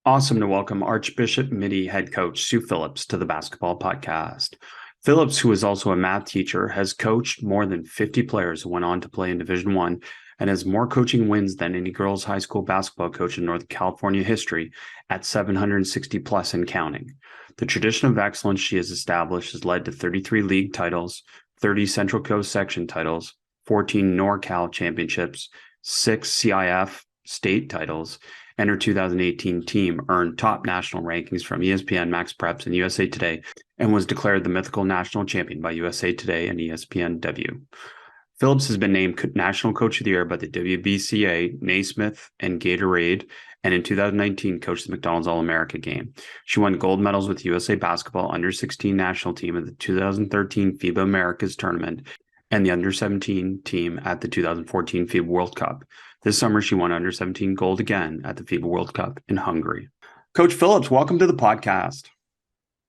Awesome to welcome Archbishop Mitty head coach Sue Phillips to the basketball podcast. Phillips, who is also a math teacher, has coached more than 50 players who went on to play in Division I and has more coaching wins than any girls' high school basketball coach in Northern California history at 760 plus and counting. The tradition of excellence she has established has led to 33 league titles, 30 Central Coast section titles, 14 NorCal championships, 6 CIF State Titles, and her 2018 team earned top national rankings from ESPN, Max Preps, and USA Today, and was declared the mythical national champion by USA Today and ESPNW. Phillips has been named National Coach of the Year by the WBCA, Naismith, and Gatorade, and in 2019 coached the McDonald's All-America game. She won gold medals with USA Basketball Under-16 national team at the 2013 FIBA Americas tournament and the Under-17 team at the 2014 FIBA World Cup. This summer, she won Under-17 gold again at the FIBA World Cup in Hungary. Coach Phillips, welcome to the podcast.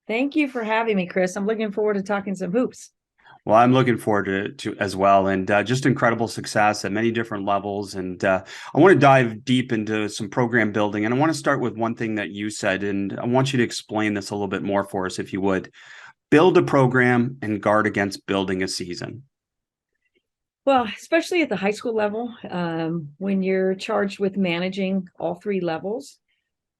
Thank you for having me, Chris. I'm looking forward to talking some hoops. Well, I'm looking forward to as well, and just incredible success at many different levels. And I want to dive deep into some program building, and I want to start with one thing that you said, and I want you to explain this a little bit more for us, if you would. Build a program and guard against building a season. Well, especially at the high school level, when you're charged with managing all three levels,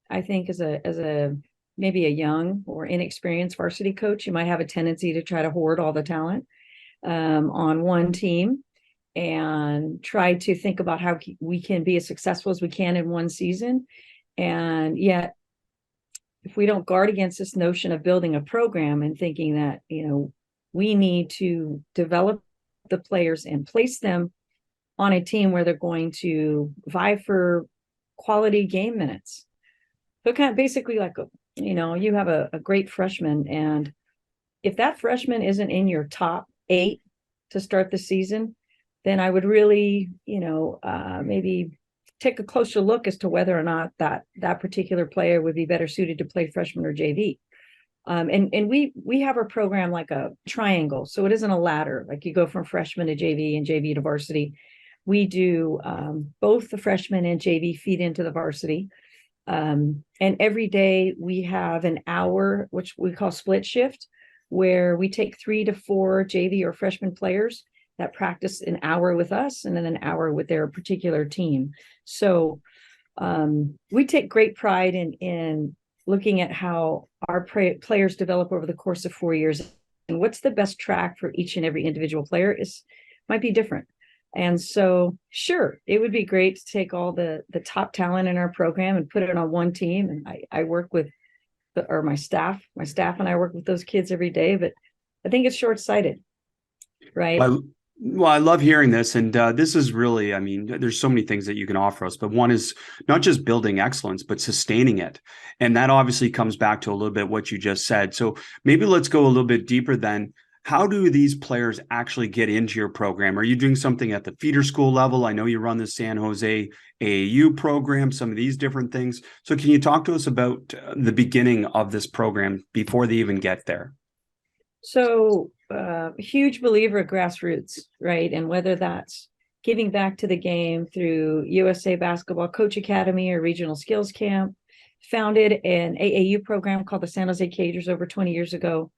I think as a maybe a young or inexperienced varsity coach, you might have a tendency to try to hoard all the talent on one team and try to think about how we can be as successful as we can in one season. And yet, if we don't guard against this notion of building a program and thinking that, we need to develop the players and place them on a team where they're going to vie for quality game minutes. So kind of basically like, you have a great freshman, and if that freshman isn't in your top 8 to start the season, then I would really, maybe take a closer look as to whether or not that particular player would be better suited to play freshman or JV. And we have our program like a triangle. So it isn't a ladder, like you go from freshman to JV and JV to varsity. We do both the freshman and JV feed into the varsity. And every day we have an hour, which we call split shift, where we take 3 to 4 JV or freshman players that practice an hour with us and then an hour with their particular team. So we take great pride in looking at how our players develop over the course of 4 years, and what's the best track for each and every individual player might be different. And so, sure, it would be great to take all the top talent in our program and put it on one team. And I work with my staff and I work with those kids every day, but I think it's short-sighted, right? Well, I love hearing this. And this is really, there's so many things that you can offer us, but one is not just building excellence, but sustaining it. And that obviously comes back to a little bit what you just said. So maybe let's go a little bit deeper then. How do these players actually get into your program? Are you doing something at the feeder school level? I know you run the San Jose AAU program, some of these different things. So can you talk to us about the beginning of this program before they even get there? So huge believer of grassroots, right? And whether that's giving back to the game through USA Basketball Coach Academy or Regional Skills Camp, founded an AAU program called the San Jose Cagers over 20 years ago.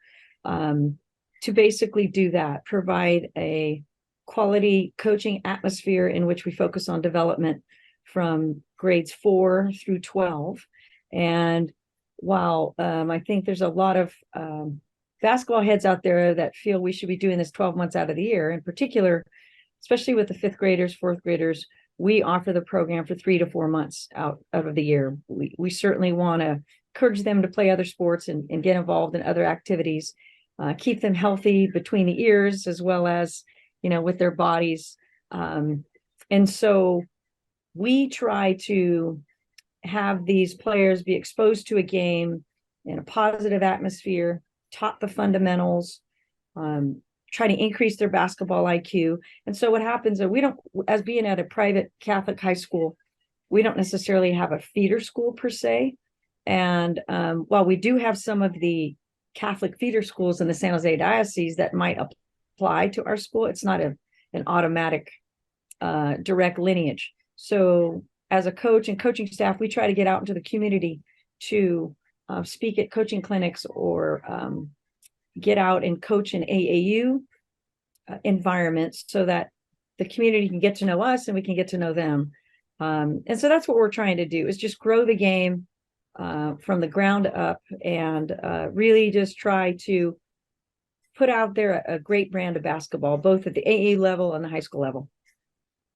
To basically do that, provide a quality coaching atmosphere in which we focus on development from grades 4 through 12. And while I think there's a lot of basketball heads out there that feel we should be doing this 12 months out of the year, in particular, especially with the 5th graders, 4th graders, we offer the program for 3 to 4 months out of the year. We certainly want to encourage them to play other sports and get involved in other activities. Keep them healthy between the ears as well as, with their bodies. And so we try to have these players be exposed to a game in a positive atmosphere, taught the fundamentals, try to increase their basketball IQ. And so what happens is as being at a private Catholic high school, we don't necessarily have a feeder school per se. And while we do have some of the Catholic feeder schools in the San Jose Diocese that might apply to our school, it's not an automatic direct lineage. So as a coach and coaching staff, we try to get out into the community to speak at coaching clinics or get out and coach in AAU environments so that the community can get to know us and we can get to know them. And so that's what we're trying to do, is just grow the game from the ground up and really just try to put out there a great brand of basketball, both at the AA level and the high school level.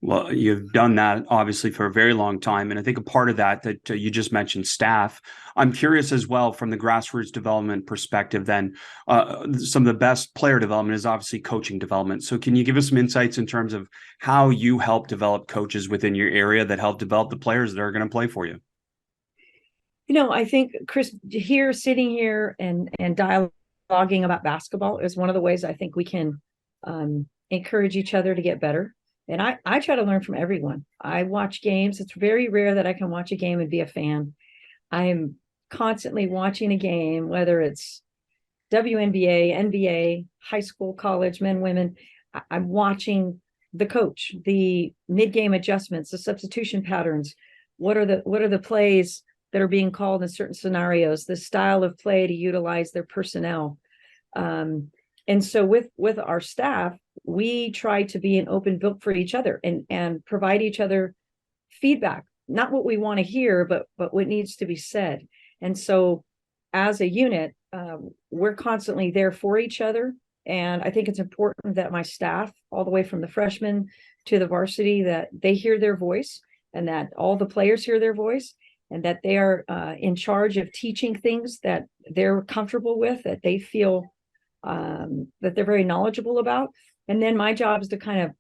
Well, you've done that obviously for a very long time. And I think a part of that you just mentioned staff. I'm curious as well from the grassroots development perspective, then some of the best player development is obviously coaching development. So can you give us some insights in terms of how you help develop coaches within your area that help develop the players that are going to play for you? I think, Chris, sitting here and dialoguing about basketball is one of the ways I think we can encourage each other to get better. And I try to learn from everyone. I watch games. It's very rare that I can watch a game and be a fan. I'm constantly watching a game, whether it's WNBA, NBA, high school, college, men, women. I'm watching the coach, the mid-game adjustments, the substitution patterns. What are the plays that are being called in certain scenarios, the style of play to utilize their personnel. And so with our staff, we try to be an open book for each other and provide each other feedback, not what we want to hear, but what needs to be said. And so as a unit, we're constantly there for each other. And I think it's important that my staff, all the way from the freshmen to the varsity, that they hear their voice and that all the players hear their voice and that they are in charge of teaching things that they're comfortable with, that they feel that they're very knowledgeable about. And then my job is to kind of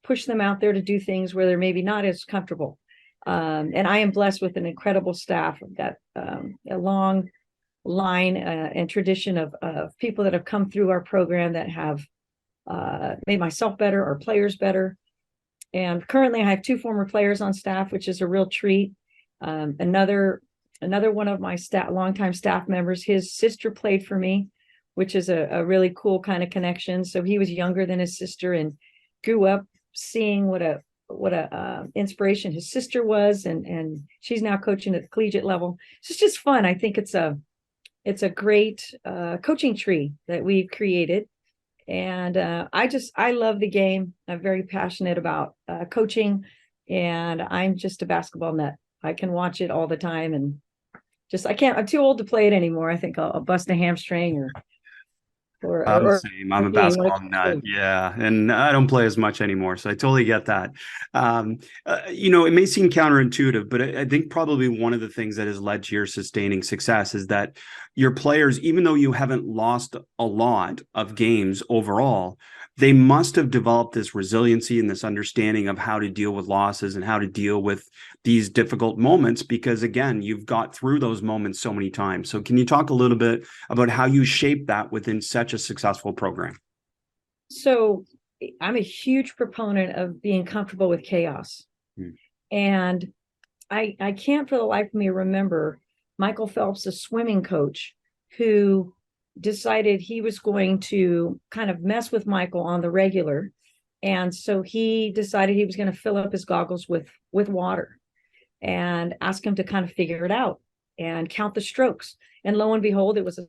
push them out there to do things where they're maybe not as comfortable. And I am blessed with an incredible staff. I've got a long line and tradition of people that have come through our program that have made myself better, our players better. And currently I have 2 former players on staff, which is a real treat. Another one of my longtime staff members, his sister played for me, which is a really cool kind of connection. So he was younger than his sister and grew up seeing what a inspiration his sister was, and she's now coaching at the collegiate level. So it's just fun. I think it's a great coaching tree that we've created, and I love the game. I'm very passionate about coaching, and I'm just a basketball nut. I can watch it all the time, and I'm too old to play it anymore. I think I'll bust a hamstring I'm the same. I'm a basketball nut. Yeah. And I don't play as much anymore. So I totally get that. It may seem counterintuitive, but I think probably one of the things that has led to your sustaining success is that your players, even though you haven't lost a lot of games overall, they must have developed this resiliency and this understanding of how to deal with losses and how to deal with these difficult moments, because again, you've got through those moments so many times. So can you talk a little bit about how you shape that within such a successful program? So I'm a huge proponent of being comfortable with chaos. And I can't for the life of me remember Michael Phelps, a swimming coach, who decided he was going to kind of mess with Michael on the regular. And so he decided he was going to fill up his goggles with water and ask him to kind of figure it out and count the strokes. And lo and behold, it was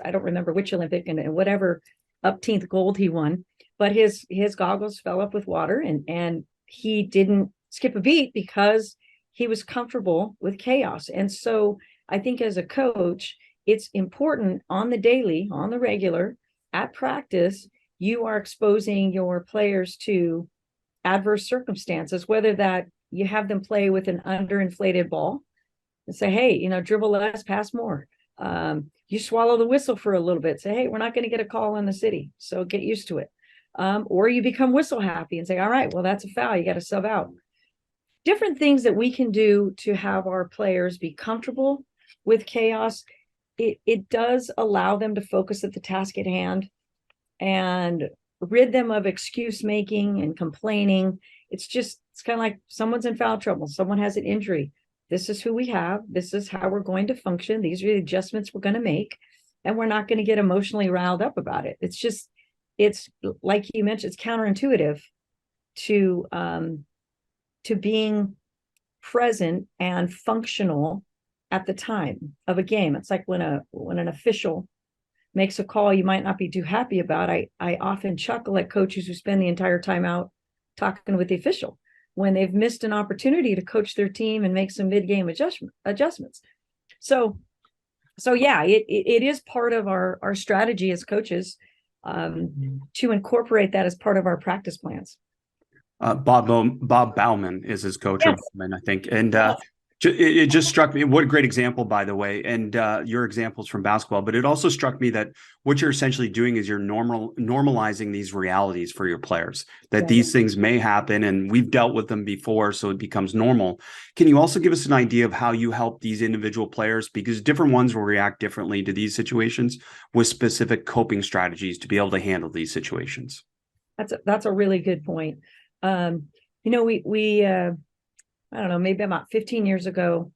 I don't remember which Olympic and whatever upteenth gold he won, but his goggles fell up with water and he didn't skip a beat because he was comfortable with chaos. And so I think as a coach, it's important on the daily, on the regular, at practice, you are exposing your players to adverse circumstances, whether that you have them play with an underinflated ball and say, hey, dribble less, pass more. You swallow the whistle for a little bit, say, hey, we're not going to get a call in the city, so get used to it. Or you become whistle happy and say, all right, well, that's a foul, you got to sub out. Different things that we can do to have our players be comfortable with chaos. It does allow them to focus at the task at hand and rid them of excuse making and complaining. It's kind of like someone's in foul trouble, someone has an injury. This is who we have. This is how we're going to function. These are the adjustments we're going to make. And we're not going to get emotionally riled up about it. It's like you mentioned, it's counterintuitive to being present and functional at the time of a game. It's like when an official makes a call you might not be too happy about. I often chuckle at coaches who spend the entire time out talking with the official when they've missed an opportunity to coach their team and make some mid-game adjustments. So yeah, it is part of our strategy as coaches to incorporate that as part of our practice plans. Bob Bauman is his coach, Yes. or Bauman, I think. And it just struck me. What a great example, by the way. And your examples from basketball. But it also struck me that what you're essentially doing is you're normalizing these realities for your players, that these things may happen and we've dealt with them before. So it becomes normal. Can you also give us an idea of how you help these individual players? Because different ones will react differently to these situations with specific coping strategies to be able to handle these situations. That's a really good point. We I don't know, maybe about 15 years ago,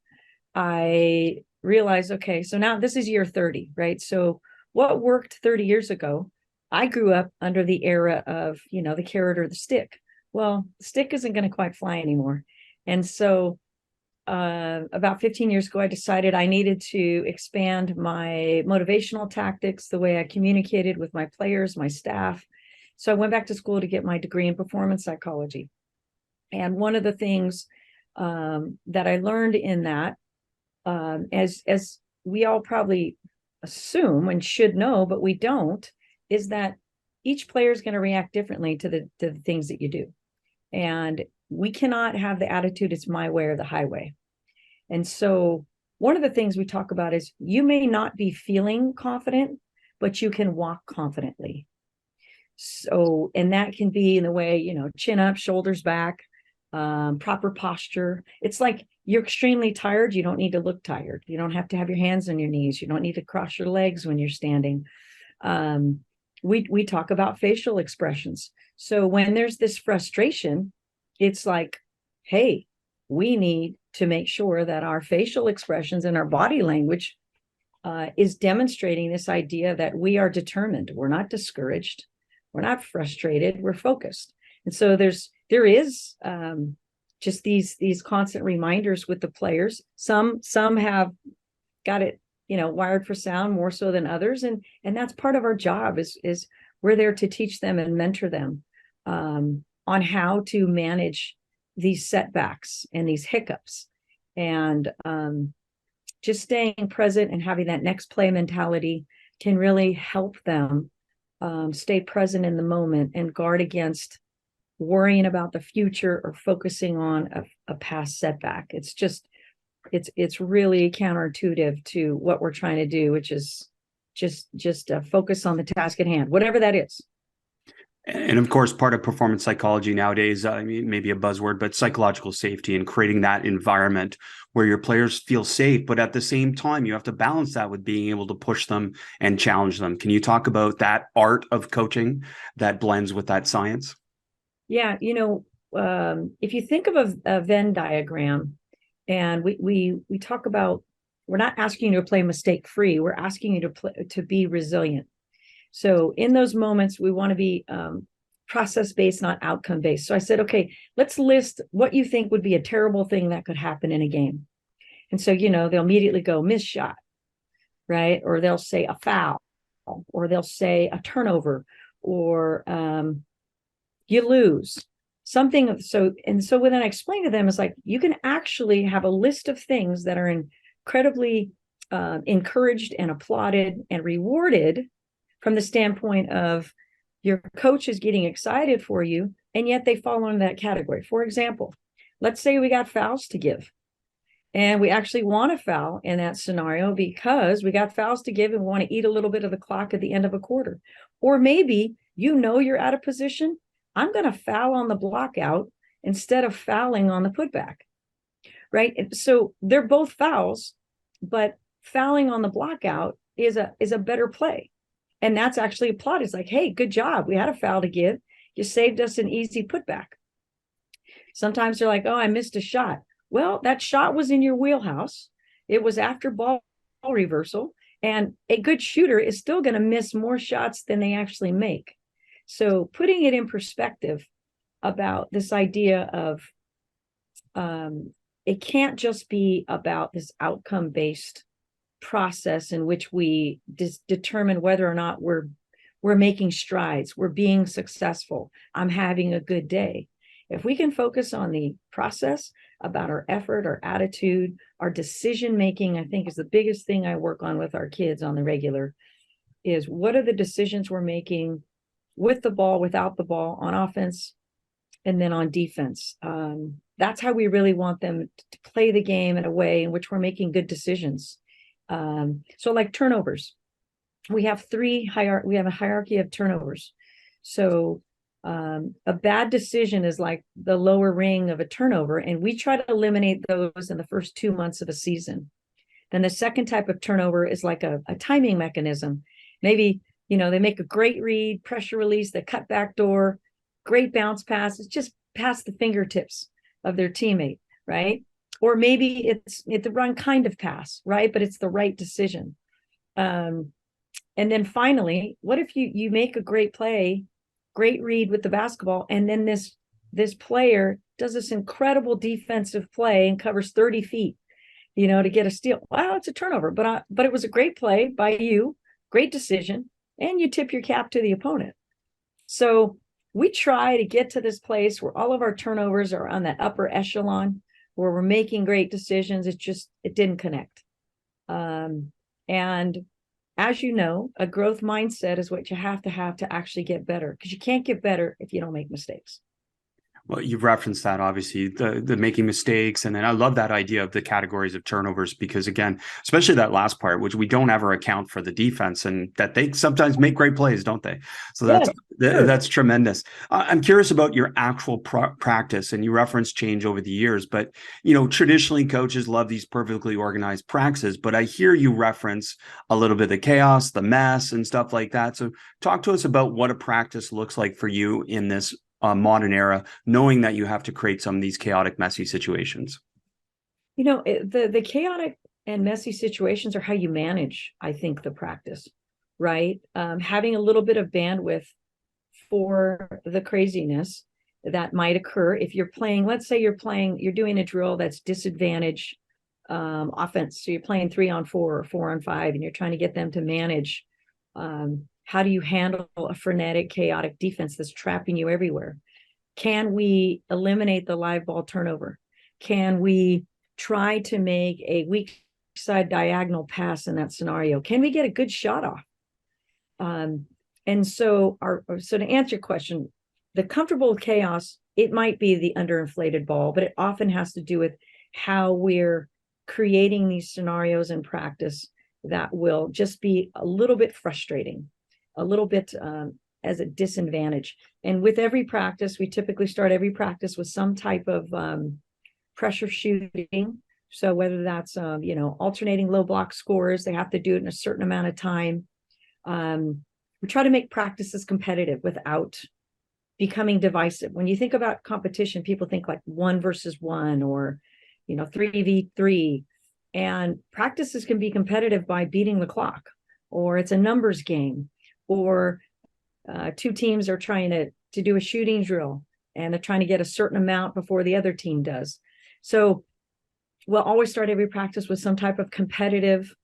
I realized, okay, so now this is year 30, right? So what worked 30 years ago, I grew up under the era of, the carrot or the stick. Well, the stick isn't going to quite fly anymore. And so about 15 years ago, I decided I needed to expand my motivational tactics, the way I communicated with my players, my staff. So I went back to school to get my degree in performance psychology. And one of the things that I learned in that, as we all probably assume and should know, but we don't, is that each player is going to react differently to the things that you do. And we cannot have the attitude, it's my way or the highway. And so one of the things we talk about is you may not be feeling confident, but you can walk confidently. So, and that can be in the way, chin up, shoulders back, proper posture. It's like you're extremely tired. You don't need to look tired. You don't have to have your hands on your knees. You don't need to cross your legs when you're standing. We talk about facial expressions. So when there's this frustration, it's like, hey, we need to make sure that our facial expressions and our body language is demonstrating this idea that we are determined. We're not discouraged. We're not frustrated. We're focused. And so there is just these constant reminders with the players. Some have got it, wired for sound more so than others, and that's part of our job. Is we're there to teach them and mentor them on how to manage these setbacks and these hiccups, and just staying present and having that next play mentality can really help them stay present in the moment and guard against worrying about the future or focusing on a past setback. It's really counterintuitive to what we're trying to do, which is just focus on the task at hand, whatever that is. And of course, part of performance psychology nowadays, maybe a buzzword, but psychological safety and creating that environment where your players feel safe. But at the same time, you have to balance that with being able to push them and challenge them. Can you talk about that art of coaching that blends with that science? Yeah, if you think of a Venn diagram, and we talk about, we're not asking you to play mistake free. We're asking you to be resilient. So in those moments, we want to be process-based, not outcome-based. So I said, okay, let's list what you think would be a terrible thing that could happen in a game. And so, they'll immediately go missed shot, right? Or they'll say a foul, or they'll say a turnover, or you lose something. So when I explain to them, it's like, you can actually have a list of things that are incredibly encouraged and applauded and rewarded from the standpoint of your coach is getting excited for you, and yet they fall into that category. For example, let's say we got fouls to give, and we actually want a foul in that scenario because we got fouls to give and we want to eat a little bit of the clock at the end of a quarter. Or maybe you're out of position. I'm going to foul on the block out instead of fouling on the putback, right? So they're both fouls, but fouling on the block out is a better play. And that's actually applauded. It's like, hey, good job. We had a foul to give. You saved us an easy putback. Sometimes they're like, oh, I missed a shot. Well, that shot was in your wheelhouse. It was after ball reversal. And a good shooter is still going to miss more shots than they actually make. So putting it in perspective about this idea of it can't just be about this outcome-based process in which we determine whether or not we're making strides, we're being successful, I'm having a good day. If we can focus on the process, about our effort, our attitude, our decision making, I think is the biggest thing I work on with our kids on the regular, is what are the decisions we're making with the ball, without the ball, on offense, and then on defense. That's how we really want them to play the game in a way in which we're making good decisions. So like turnovers, we have we have a hierarchy of turnovers. So a bad decision is like the lower ring of a turnover, and we try to eliminate those in the first 2 months of a season. Then the second type of turnover is like a timing mechanism. Maybe, they make a great read, pressure release, the cut back door, great bounce pass. It's just past the fingertips of their teammate, right? Or maybe it's the wrong kind of pass, right? But it's the right decision. And then finally, what if you make a great play, great read with the basketball, and then this player does this incredible defensive play and covers 30 feet, to get a steal? Wow, it's a turnover, but it was a great play by you, great decision, and you tip your cap to the opponent. So we try to get to this place where all of our turnovers are on that upper echelon, where we're making great decisions. It didn't connect. And as you know, a growth mindset is what you have to actually get better, because you can't get better if you don't make mistakes. Well, you've referenced that, obviously, the making mistakes. And then I love that idea of the categories of turnovers, because again, especially that last part, which we don't ever account for the defense, and that they sometimes make great plays, don't they? So that's tremendous. I'm curious about your actual practice, and you referenced change over the years, but traditionally coaches love these perfectly organized practices, but I hear you reference a little bit of the chaos, the mess, and stuff like that. So talk to us about what a practice looks like for you in this modern era, knowing that you have to create some of these chaotic, messy situations. The chaotic and messy situations are how you manage, I think, the practice, right? Having a little bit of bandwidth for the craziness that might occur if you're playing. Let's say you're doing a drill that's disadvantage offense. So you're playing 3-on-4 or 4-on-5, and you're trying to get them to manage. How do you handle a frenetic, chaotic defense that's trapping you everywhere? Can we eliminate the live ball turnover? Can we try to make a weak side diagonal pass in that scenario? Can we get a good shot off? And so to answer your question, the comfortable with chaos, it might be the underinflated ball, but it often has to do with how we're creating these scenarios in practice that will just be a little bit frustrating, a little bit as a disadvantage. And with every practice, we typically start every practice with some type of pressure shooting. So whether that's, alternating low block scores, they have to do it in a certain amount of time. We try to make practices competitive without becoming divisive. When you think about competition, people think like 1 versus 1 or, 3v3. And practices can be competitive by beating the clock, or it's a numbers game, or two teams are trying to do a shooting drill and they're trying to get a certain amount before the other team does. So we'll always start every practice with some type of competitive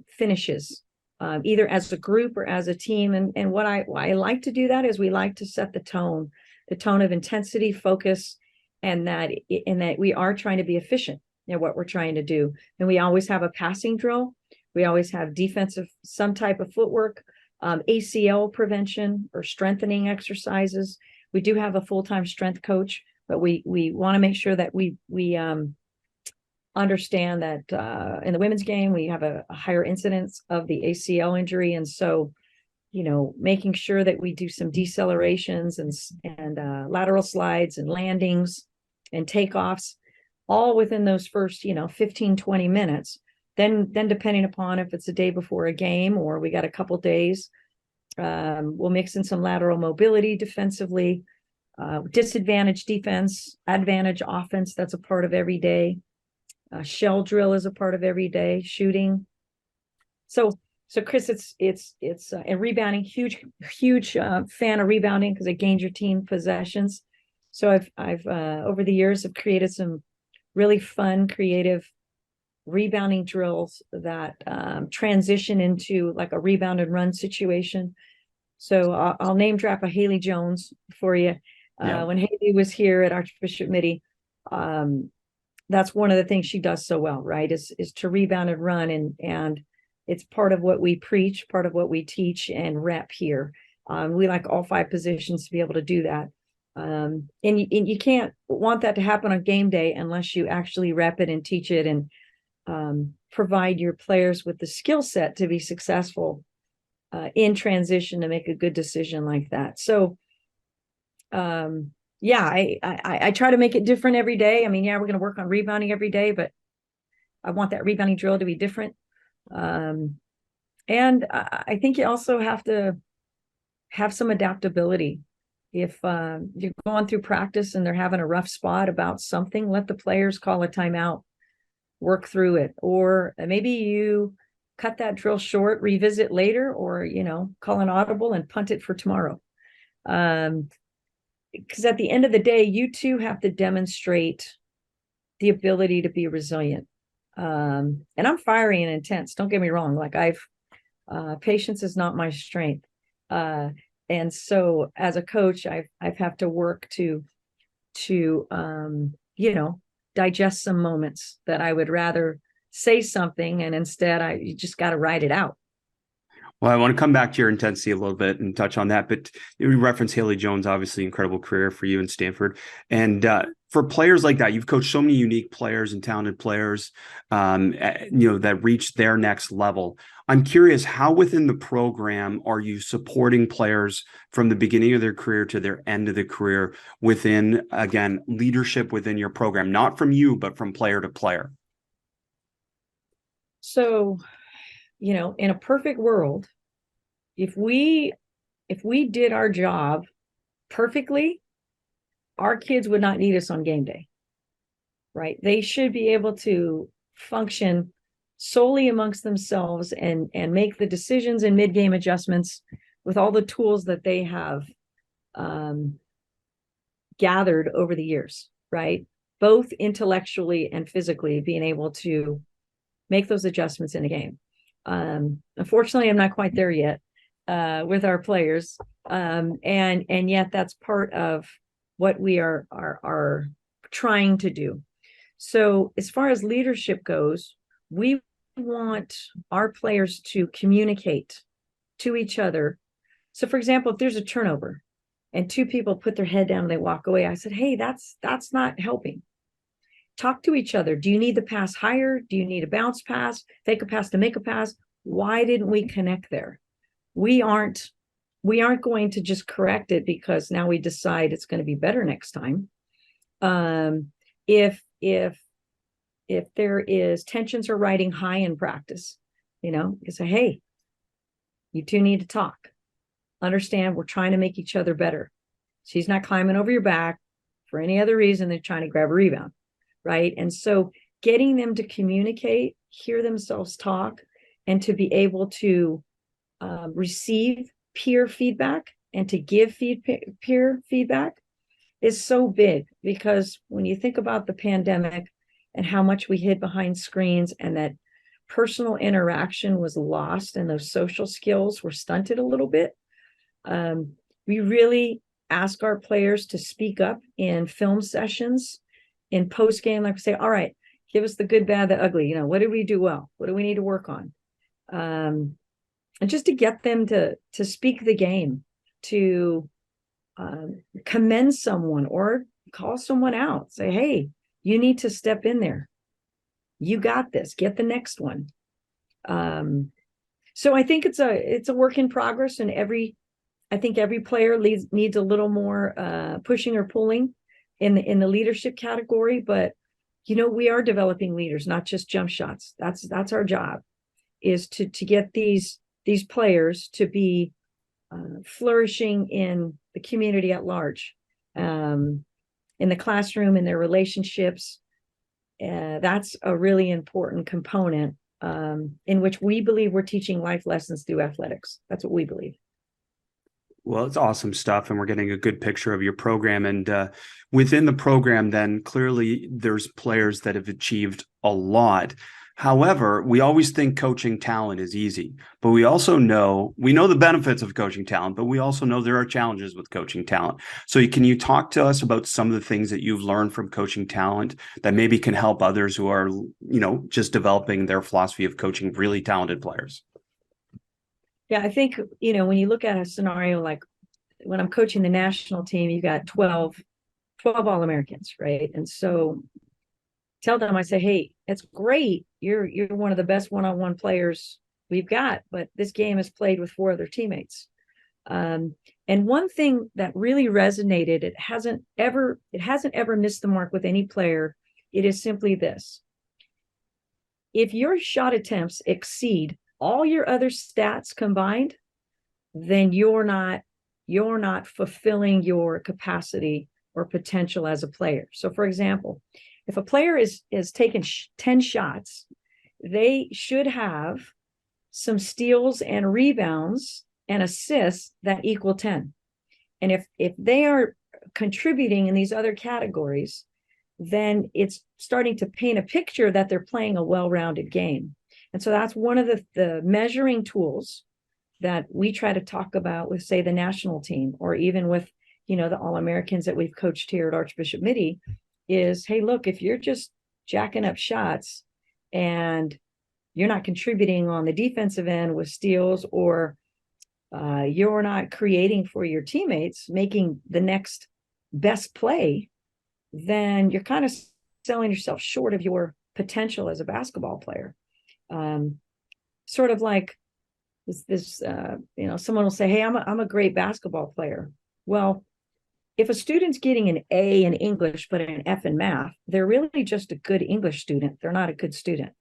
finishes, either as a group or as a team. And why I like to do that is we like to set the tone of intensity, focus, and that we are trying to be efficient in what we're trying to do. And we always have a passing drill. We always have defensive, some type of footwork, ACL prevention or strengthening exercises. We do have a full-time strength coach, but we want to make sure that we understand that in the women's game, we have a higher incidence of the ACL injury. And so, making sure that we do some decelerations and lateral slides and landings and takeoffs, all within those first, 15, 20 minutes. Then depending upon if it's a day before a game or we got a couple days, we'll mix in some lateral mobility defensively, disadvantage defense, advantage offense. That's a part of every day. Shell drill is a part of every day. Shooting. So Chris, it's and rebounding. Huge fan of rebounding because it gains your team possessions. So I've over the years have created some really fun, creative rebounding drills that transition into like a rebound and run situation. So I'll name drop a Haley Jones for you. When Haley was here at Archbishop Mitty, that's one of the things she does so well, right? Is to rebound and run, and it's part of what we preach, part of what we teach and rep here. We like all 5 positions to be able to do that. And you can't want that to happen on game day unless you actually rep it and teach it and provide your players with the skill set to be successful in transition to make a good decision like that. So, yeah, I try to make it different every day. I mean, yeah, we're going to work on rebounding every day, but I want that rebounding drill to be different. And I think you also have to have some adaptability. If you're going through practice and they're having a rough spot about something, let the players call a timeout, work through it. Or maybe you cut that drill short, revisit later, or, call an audible and punt it for tomorrow. Because at the end of the day, you too have to demonstrate the ability to be resilient. And I'm fiery and intense. Don't get me wrong. Like patience is not my strength. And so as a coach, I've have to work to digest some moments that I would rather say something, and instead you just got to write it out. Well, I want to come back to your intensity a little bit and touch on that, but you reference Haley Jones, obviously incredible career for you in Stanford. And for players like that, you've coached so many unique players and talented players, that reach their next level. I'm curious, how within the program are you supporting players from the beginning of their career to their end of the career within, again, leadership within your program, not from you, but from player to player? So, in a perfect world, if we did our job perfectly, our kids would not need us on game day, right? They should be able to function solely amongst themselves and make the decisions and mid-game adjustments with all the tools that they have gathered over the years, right? Both intellectually and physically, being able to make those adjustments in a game. Unfortunately, I'm not quite there yet with our players, and yet that's part of what we are trying to do. So as far as leadership goes, we want our players to communicate to each other. So for example, if there's a turnover and 2 people put their head down and they walk away, I said, hey, that's not helping. Talk to each other. Do you need the pass higher? Do you need a bounce pass, fake a pass to make a pass? Why didn't we connect there? We aren't going to just correct it because now we decide it's going to be better next time. If there is tensions are riding high in practice, you say, hey, you 2 need to talk. Understand we're trying to make each other better. She's not climbing over your back for any other reason than trying to grab a rebound, right? And so getting them to communicate, hear themselves talk, and to be able to receive peer feedback and to give peer feedback is so big, because when you think about the pandemic and how much we hid behind screens and that personal interaction was lost and those social skills were stunted a little bit, we really ask our players to speak up in film sessions, in post-game, like we say, all right, give us the good, bad, the ugly. What did we do well? What do we need to work on? And just to get them to speak the game, to commend someone or call someone out, say, hey, you need to step in there. You got this. Get the next one. So I think it's a work in progress, and I think every player needs a little more pushing or pulling in the leadership category. But we are developing leaders, not just jump shots. That's our job, is to get these players to be flourishing in the community at large, in the classroom, in their relationships. That's a really important component, in which we believe we're teaching life lessons through athletics. That's what we believe. Well, it's awesome stuff, and we're getting a good picture of your program. And within the program, then clearly there's players that have achieved a lot. However, we always think coaching talent is easy, but we know the benefits of coaching talent, but we also know there are challenges with coaching talent. So can you talk to us about some of the things that you've learned from coaching talent that maybe can help others who are, just developing their philosophy of coaching really talented players? Yeah, I think, when you look at a scenario like when I'm coaching the national team, you got 12 All-Americans, right? And so tell them, I say, hey, it's great. You're one of the best one-on-one players we've got, but this game is played with 4 other teammates. And one thing that really resonated, it hasn't ever missed the mark with any player. It is simply this: if your shot attempts exceed all your other stats combined, then you're not fulfilling your capacity or potential as a player. So for example, if a player is taken 10 shots, they should have some steals and rebounds and assists that equal 10. And if they are contributing in these other categories, then it's starting to paint a picture that they're playing a well-rounded game. And so that's one of the measuring tools that we try to talk about with, say, the national team, or even with, the All-Americans that we've coached here at Archbishop Mitty, is, hey, look, if you're just jacking up shots and you're not contributing on the defensive end with steals, or you're not creating for your teammates, making the next best play, then you're kind of selling yourself short of your potential as a basketball player. Sort of like this, someone will say, hey, I'm a great basketball player. Well, if a student's getting an A in English but an F in math, they're really just a good English student. They're not a good student.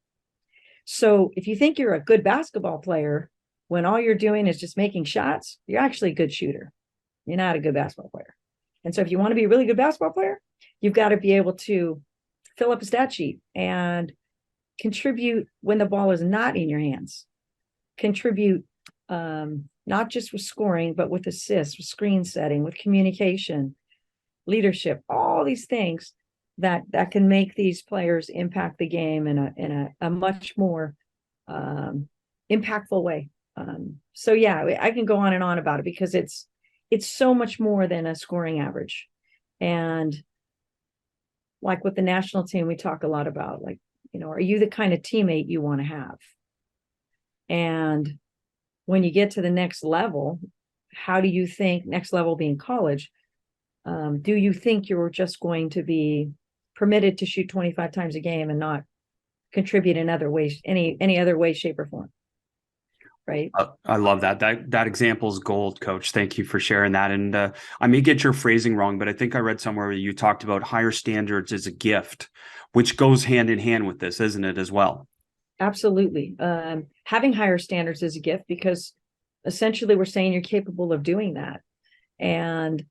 So if you think you're a good basketball player when all you're doing is just making shots, you're actually a good shooter. You're not a good basketball player. And so if you want to be a really good basketball player, you've got to be able to fill up a stat sheet and contribute when the ball is not in your hands. Contribute not just with scoring, but with assists, with screen setting, with communication, leadership, all these things that can make these players impact the game in a much more impactful way. So yeah, I can go on and on about it, because it's so much more than a scoring average. And like with the national team, we talk a lot about, like, are you the kind of teammate you want to have? And when you get to the next level, how do you think, next level being college, do you think you're just going to be permitted to shoot 25 times a game and not contribute in other ways, any other way, shape, or form? Right. I love that. That example is gold, Coach. Thank you for sharing that. And I may get your phrasing wrong, but I think I read somewhere where you talked about higher standards as a gift, which goes hand in hand with this, isn't it, as well? Absolutely. Having higher standards is a gift, because essentially we're saying you're capable of doing that. And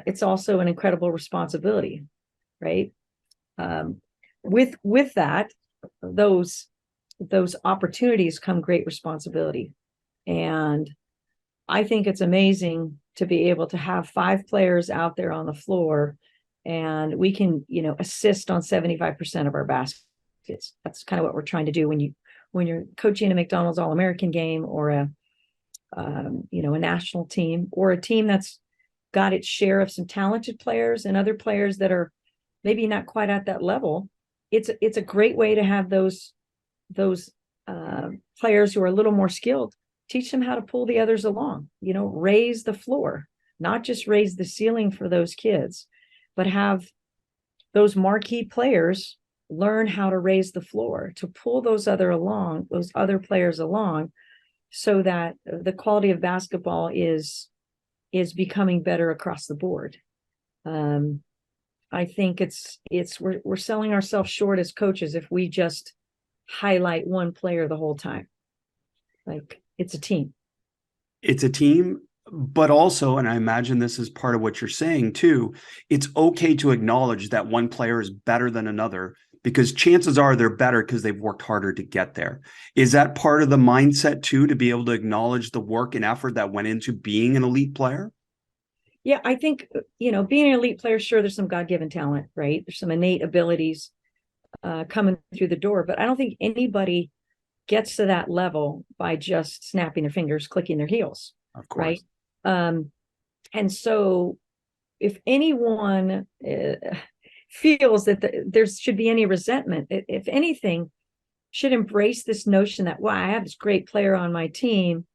it's also an incredible responsibility, right? With that, those opportunities come great responsibility. And I think it's amazing to be able to have 5 players out there on the floor, and we can, assist on 75% of our baskets. That's kind of what we're trying to do when you're coaching a McDonald's All-American game, or a national team, or a team that's got its share of some talented players and other players that are maybe not quite at that level. It's a great way to have those players who are a little more skilled, teach them how to pull the others along, raise the floor, not just raise the ceiling for those kids, but have those marquee players learn how to raise the floor, to pull those other players along, so that the quality of basketball is becoming better across the board. I think we're selling ourselves short as coaches if we just highlight one player the whole time. Like, it's a team. It's a team, but also, and I imagine this is part of what you're saying too, it's okay to acknowledge that one player is better than another, because chances are they're better because they've worked harder to get there. Is that part of the mindset too, to be able to acknowledge the work and effort that went into being an elite player? Yeah, I think, being an elite player, sure, there's some God-given talent, right? There's some innate abilities coming through the door, but I don't think anybody gets to that level by just snapping their fingers, clicking their heels. Of course. Right. And so if anyone feels that there should be any resentment, if anything, should embrace this notion that, wow, I have this great player on my team.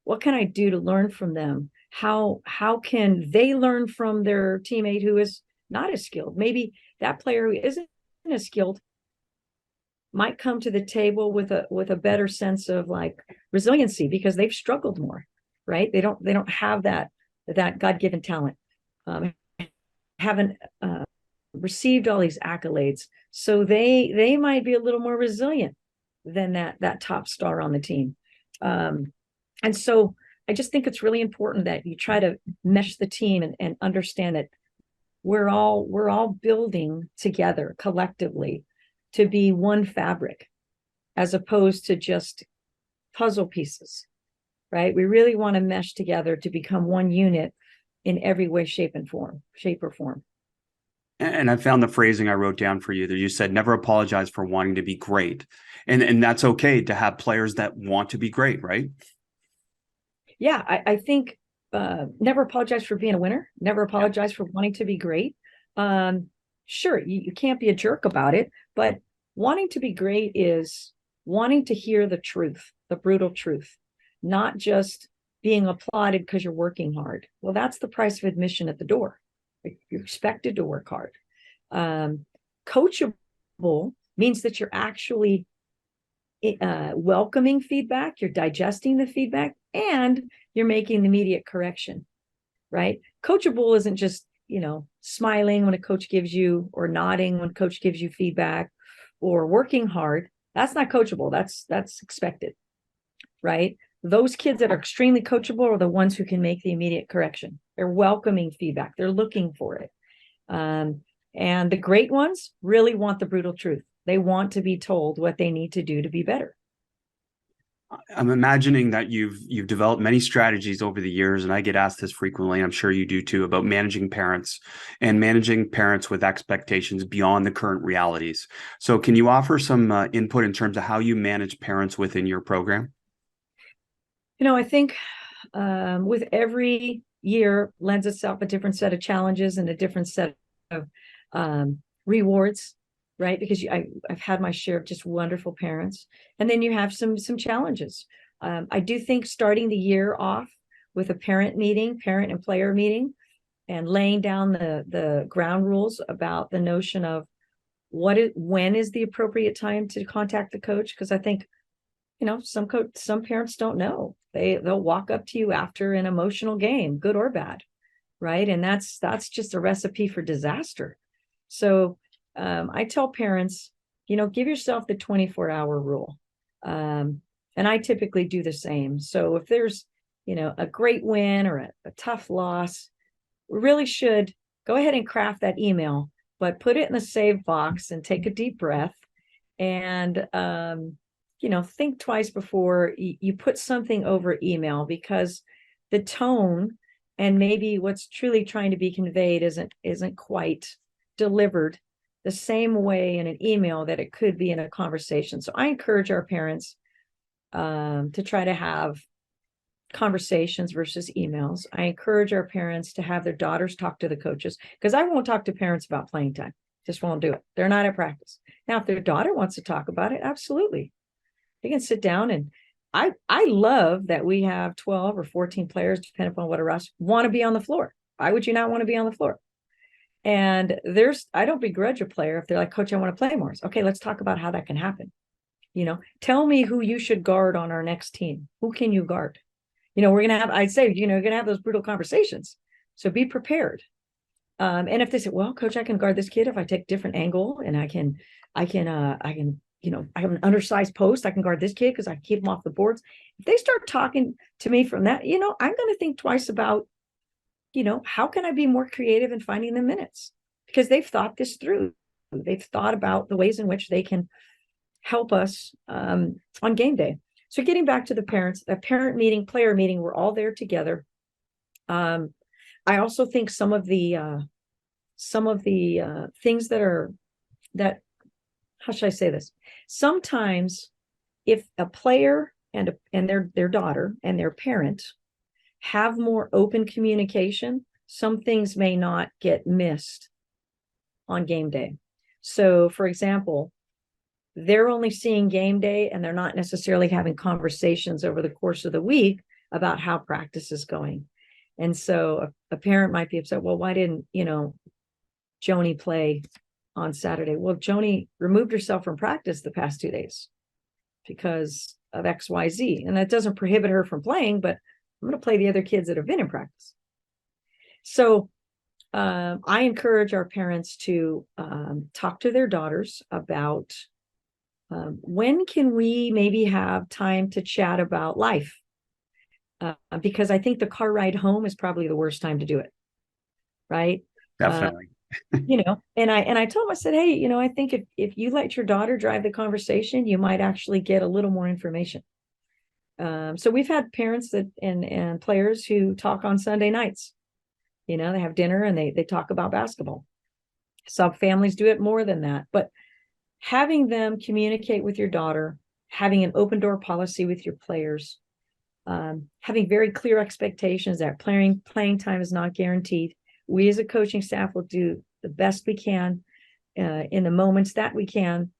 What can I do to learn from them? How can they learn from their teammate who is not as skilled? Maybe that player who isn't as skilled might come to the table with a better sense of like resiliency because they've struggled more, right? They don't have that God-given talent, haven't received all these accolades, so they might be a little more resilient than that top star on the team. And so I just think it's really important that you try to mesh the team and understand that we're all building together collectively to be one fabric, as opposed to just puzzle pieces, right? We really want to mesh together to become one unit in every way, shape or form. And I found the phrasing I wrote down for you that you said, never apologize for wanting to be great. And that's okay to have players that want to be great, right? Yeah, I think never apologize for being a winner. Never apologize for wanting to be great. Sure, you can't be a jerk about it, but wanting to be great is wanting to hear the truth, the brutal truth, not just being applauded because you're working hard. Well, that's the price of admission at the door. You're expected to work hard. Coachable means that you're actually welcoming feedback, you're digesting the feedback, and you're making the immediate correction, right? Coachable isn't just, smiling when a coach gives you, or nodding when coach gives you feedback, or working hard. That's not coachable. That's expected, right? Those kids that are extremely coachable are the ones who can make the immediate correction. They're welcoming feedback. They're looking for it. And the great ones really want the brutal truth. They want to be told what they need to do to be better. I'm imagining that you've developed many strategies over the years, and I get asked this frequently, I'm sure you do too, about managing parents with expectations beyond the current realities. So can you offer some input in terms of how you manage parents within your program? I think with every year lends itself a different set of challenges and a different set of rewards, right? Because I've had my share of just wonderful parents, and then you have some challenges. I do think starting the year off with a parent and player meeting, and laying down the ground rules about the notion of when is the appropriate time to contact the coach, because I think some parents don't know. They'll walk up to you after an emotional game, good or bad, right? And that's just a recipe for disaster. So I tell parents, give yourself the 24-hour rule. And I typically do the same. So if there's, a great win or a tough loss, we really should go ahead and craft that email, but put it in the save box and take a deep breath and, think twice before you put something over email, because the tone and maybe what's truly trying to be conveyed isn't quite delivered the same way in an email that it could be in a conversation. So I encourage our parents to try to have conversations versus emails. I encourage our parents to have their daughters talk to the coaches, because I won't talk to parents about playing time. Just won't do it. They're not at practice. Now, if their daughter wants to talk about it, absolutely. They can sit down, and I love that we have 12 or 14 players, depending upon what a roster, want to be on the floor. Why would you not want to be on the floor? And I don't begrudge a player if they're like, Coach, I want to play more. Okay, let's talk about how that can happen. Tell me who you should guard on our next team. Who can you guard? We're going to have, I'd say, you're going to have those brutal conversations. So be prepared. And if they say, well, Coach, I can guard this kid if I take a different angle, and I can, I have an undersized post, I can guard this kid because I keep him off the boards. If they start talking to me from that, I'm going to think twice about, how can I be more creative in finding the minutes? Because they've thought this through. They've thought about the ways in which they can help us on game day. So getting back to the parents, a parent meeting, player meeting, we're all there together. I also think some of the things that how should I say this? Sometimes if a player and their daughter and their parent have more open communication, some things may not get missed on game day. So, for example, they're only seeing game day and they're not necessarily having conversations over the course of the week about how practice is going. And so a parent might be upset, well, why didn't, Joni play on Saturday? Well, Joni removed herself from practice the past 2 days because of XYZ. And that doesn't prohibit her from playing, but I'm going to play the other kids that have been in practice. So I encourage our parents to talk to their daughters about when can we maybe have time to chat about life? Because I think the car ride home is probably the worst time to do it. Right. Definitely. And I told him, I said, hey, I think if you let your daughter drive the conversation, you might actually get a little more information. So we've had parents that and players who talk on Sunday nights. They have dinner and they talk about basketball. Some families do it more than that, but having them communicate with your daughter, having an open door policy with your players, having very clear expectations that playing time is not guaranteed. We as a coaching staff will do the best we can in the moments that we can.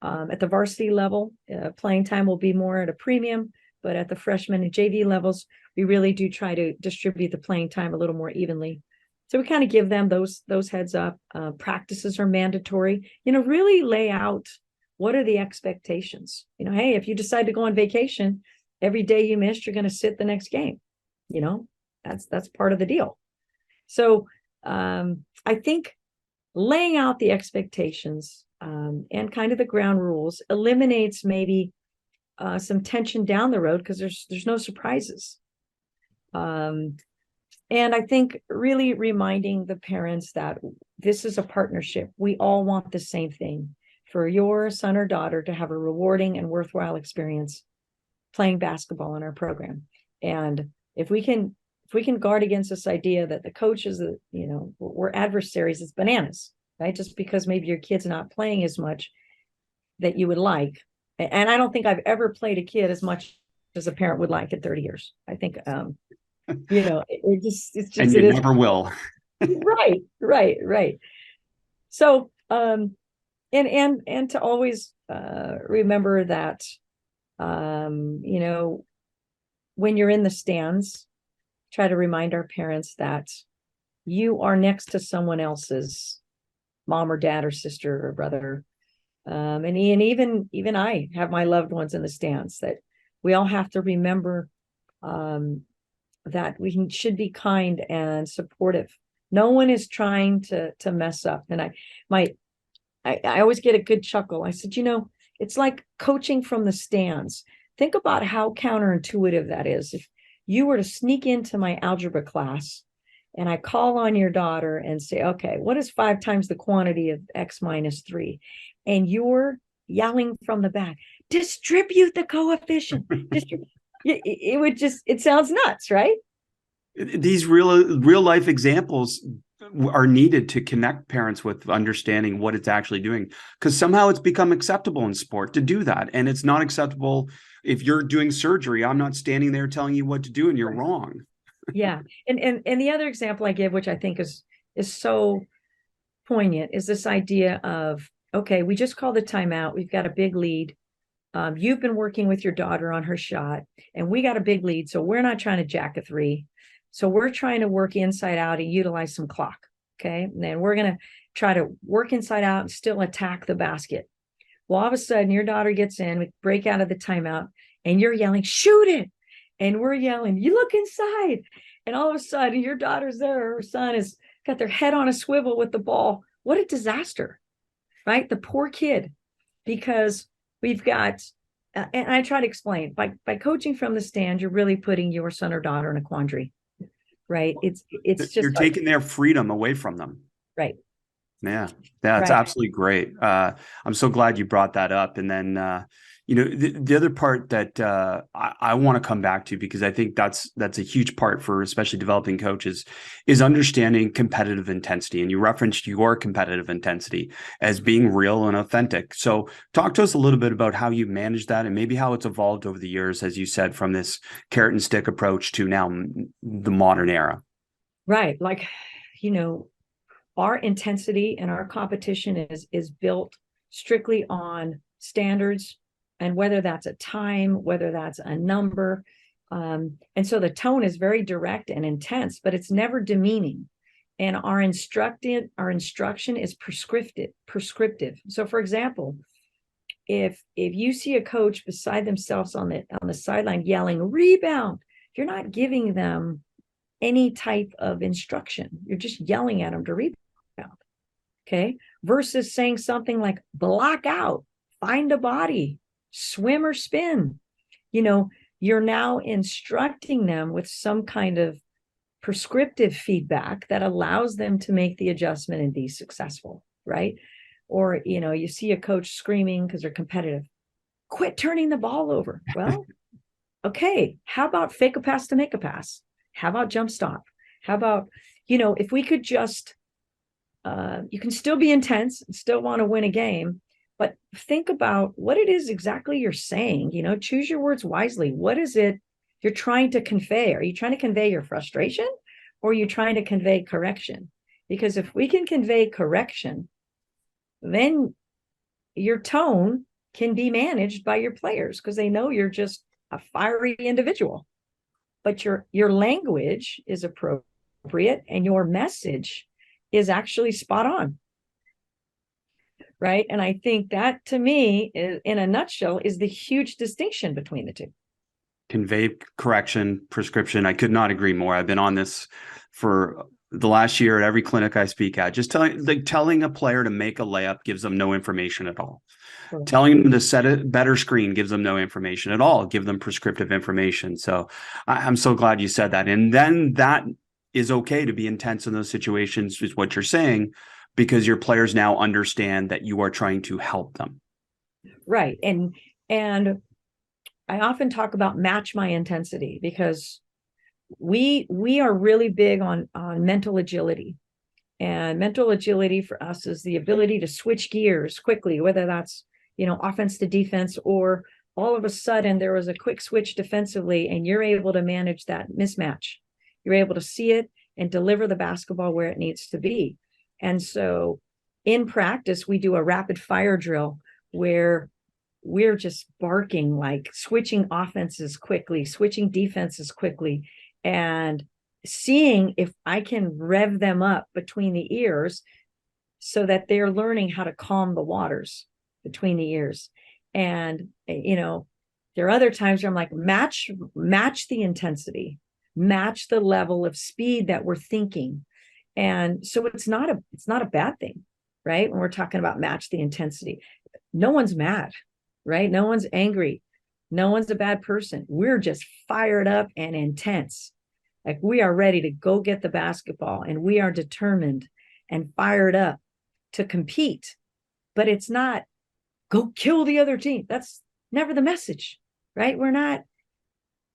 At the varsity level, playing time will be more at a premium, but at the freshman and JV levels, we really do try to distribute the playing time a little more evenly. So we kind of give them those heads up. Practices are mandatory. Really lay out what are the expectations. Hey, if you decide to go on vacation, every day you missed, you're going to sit the next game. That's part of the deal. So I think laying out the expectations and kind of the ground rules eliminates maybe some tension down the road because there's no surprises. And I think really reminding the parents that this is a partnership. We all want the same thing for your son or daughter to have a rewarding and worthwhile experience playing basketball in our program. And if we can guard against this idea that the coaches, we're adversaries, it's bananas, right? Just because maybe your kid's not playing as much that you would like. And I don't think I've ever played a kid as much as a parent would like in 30 years. I think, it's just, and you never will. Right. So, and to always remember that, when you're in the stands, try to remind our parents that you are next to someone else's mom or dad or sister or brother. And even I have my loved ones in the stands, that we all have to remember that we should be kind and supportive. No one is trying to mess up. And I always get a good chuckle. I said, it's like coaching from the stands. Think about how counterintuitive that is. If you were to sneak into my algebra class and I call on your daughter and say, okay, what is 5 times the quantity of X minus 3? And you're yelling from the back, distribute the coefficient. It sounds nuts, right? These real life examples are needed to connect parents with understanding what it's actually doing, because somehow it's become acceptable in sport to do that. And it's not acceptable if you're doing surgery. I'm not standing there telling you what to do and you're wrong. Yeah. And the other example I give, which I think is so poignant, is this idea of, okay, we just called a timeout. We've got a big lead. You've been working with your daughter on her shot and we got a big lead. So we're not trying to jack a 3. So we're trying to work inside out and utilize some clock. Okay. And then we're going to try to work inside out and still attack the basket. Well, all of a sudden your daughter gets in, we break out of the timeout and you're yelling, shoot it. And we're yelling, you look inside. And all of a sudden your daughter's there. Her son has got their head on a swivel with the ball. What a disaster, right? The poor kid, because we've got, and I try to explain, by coaching from the stand, you're really putting your son or daughter in a quandary, right? It's just you're taking their freedom away from them. Right. Yeah, that's Right. absolutely great. I'm so glad you brought that up. And then, the other part that I want to come back to, because I think that's a huge part for especially developing coaches, is understanding competitive intensity. And you referenced your competitive intensity as being real and authentic. So talk to us a little bit about how you manage that and maybe how it's evolved over the years, as you said, from this carrot and stick approach to now the modern era. Right. Like, you know, our intensity and our competition is built strictly on standards, and whether that's a time, whether that's a number. And so the tone is very direct and intense, but it's never demeaning. And our instruction is prescriptive. So for example, if you see a coach beside themselves on the sideline yelling rebound, you're not giving them any type of instruction. You're just yelling at them to rebound. Okay. Versus saying something like block out, find a body, swim or spin. You're now instructing them with some kind of prescriptive feedback that allows them to make the adjustment and be successful. Right. Or, you see a coach screaming because they're competitive. Quit turning the ball over. Well, okay. How about fake a pass to make a pass? How about jump stop? How about, if we could just, you can still be intense and still want to win a game, but think about what it is exactly you're saying. Choose your words wisely. What is it you're trying to convey? Are you trying to convey your frustration, or are you trying to convey correction? Because if we can convey correction, then your tone can be managed by your players, because they know you're just a fiery individual. But your language is appropriate and your message is actually spot on. Right. And I think that, to me, in a nutshell, is the huge distinction between the two. Convey, correction, prescription. I could not agree more. I've been on this for the last year at every clinic I speak at. Just telling a player to make a layup gives them no information at all. Sure. Telling them to set a better screen gives them no information at all. Give them prescriptive information. So I'm so glad you said that. And then that is okay to be intense in those situations, is what you're saying, because your players now understand that you are trying to help them. Right. And I often talk about match my intensity, because we are really big on mental agility. And mental agility for us is the ability to switch gears quickly, whether that's, offense to defense, or all of a sudden there was a quick switch defensively and you're able to manage that mismatch. You're able to see it and deliver the basketball where it needs to be. And so in practice, we do a rapid fire drill where we're just barking, like switching offenses quickly, switching defenses quickly, and seeing if I can rev them up between the ears so that they're learning how to calm the waters between the ears. And, there are other times where I'm like, match the intensity, match the level of speed that we're thinking. And so it's not a bad thing, right? When we're talking about match the intensity, no one's mad, right? No one's angry. No one's a bad person. We're just fired up and intense. Like, we are ready to go get the basketball, and we are determined and fired up to compete. But it's not go kill the other team. That's never the message, right?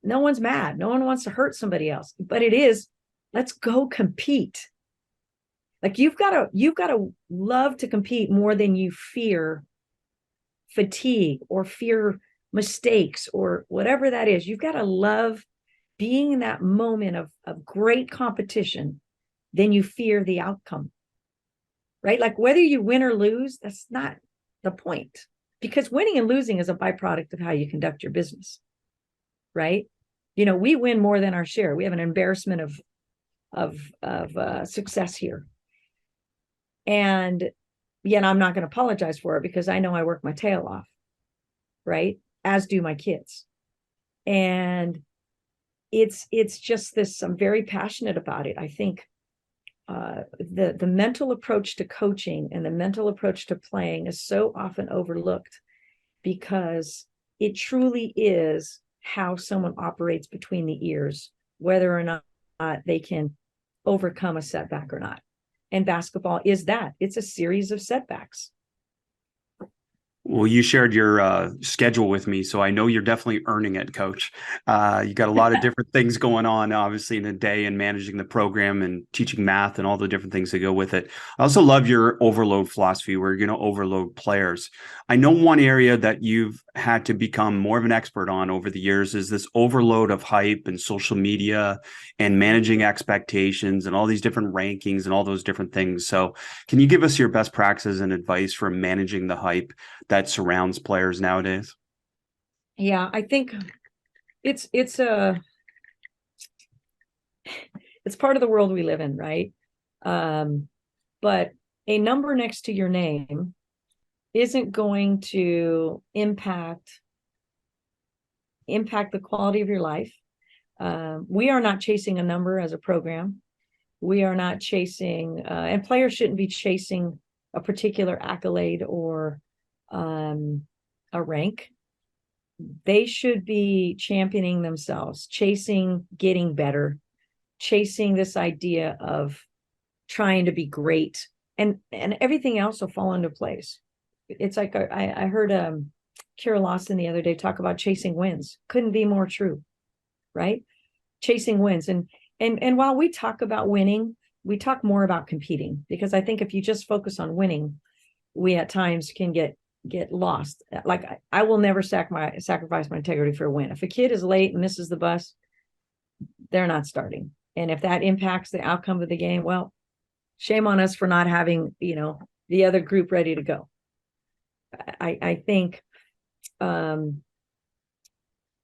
No one's mad. No one wants to hurt somebody else, but it is, let's go compete. Like, you've got to love to compete more than you fear fatigue or fear mistakes or whatever that is. You've got to love being in that moment of great competition than you fear the outcome, right? Like, whether you win or lose, that's not the point, because winning and losing is a byproduct of how you conduct your business, right? We win more than our share. We have an embarrassment of success here. And yet I'm not going to apologize for it, because I know I work my tail off, right? As do my kids. And it's just this, I'm very passionate about it. I think the mental approach to coaching and the mental approach to playing is so often overlooked, because it truly is how someone operates between the ears, whether or not they can overcome a setback or not. And basketball is that. It's a series of setbacks. Well, you shared your schedule with me, so I know you're definitely earning it, Coach. You got a lot of different things going on, obviously, in a day, and managing the program and teaching math and all the different things that go with it. I also love your overload philosophy, where you're going to overload players. I know one area that you've had to become more of an expert on over the years is this overload of hype and social media and managing expectations and all these different rankings and all those different things. So can you give us your best practices and advice for managing the hype that surrounds players nowadays? Yeah, I think it's part of the world we live in, right? But a number next to your name isn't going to impact the quality of your life. We are not chasing a number as a program. We are not chasing, and players shouldn't be chasing a particular accolade or a rank. They should be championing themselves, chasing getting better, chasing this idea of trying to be great, and everything else will fall into place. It's like I heard Kira Lawson the other day talk about chasing wins. Couldn't be more true, right? Chasing wins. And while we talk about winning, we talk more about competing, because I think if you just focus on winning, we at times can get lost. Like I will never sacrifice my integrity for a win. If a kid is late and misses the bus, they're not starting. And if that impacts the outcome of the game, well, shame on us for not having, the other group ready to go. I think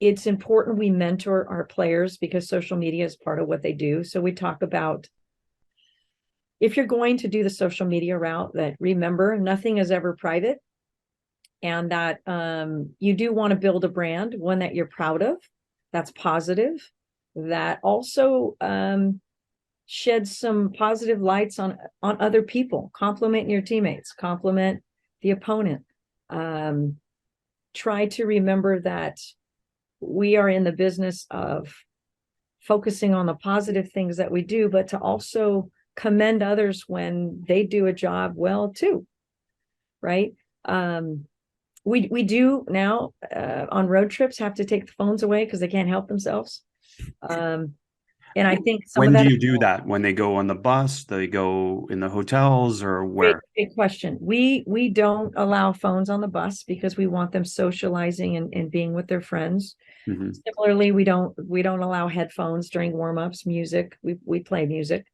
it's important we mentor our players, because social media is part of what they do. So we talk about, if you're going to do the social media route, that remember nothing is ever private, and that you do want to build a brand, one that you're proud of, that's positive, that also sheds some positive lights on other people. Compliment your teammates, compliment the opponent. Try to remember that we are in the business of focusing on the positive things that we do, but to also commend others when they do a job well too, right? We do now on road trips have to take the phones away because they can't help themselves. And I think when do you do that? When they go on the bus, they go in the hotels, or where? Great question. We don't allow phones on the bus because we want them socializing and being with their friends. Mm-hmm. Similarly, we don't allow headphones during warm-ups, music. We play music.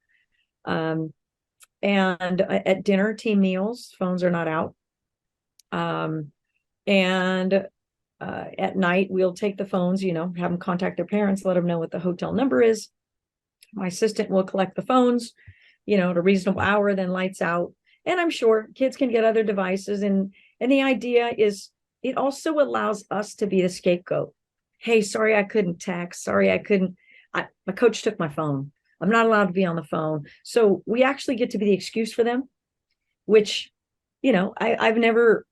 And at dinner, team meals, phones are not out. And at night, we'll take the phones, have them contact their parents, let them know what the hotel number is. My assistant will collect the phones, at a reasonable hour, then lights out. And I'm sure kids can get other devices. And the idea is it also allows us to be the scapegoat. Hey, sorry, I couldn't text. Sorry, I couldn't. My coach took my phone. I'm not allowed to be on the phone. So we actually get to be the excuse for them, which, I've never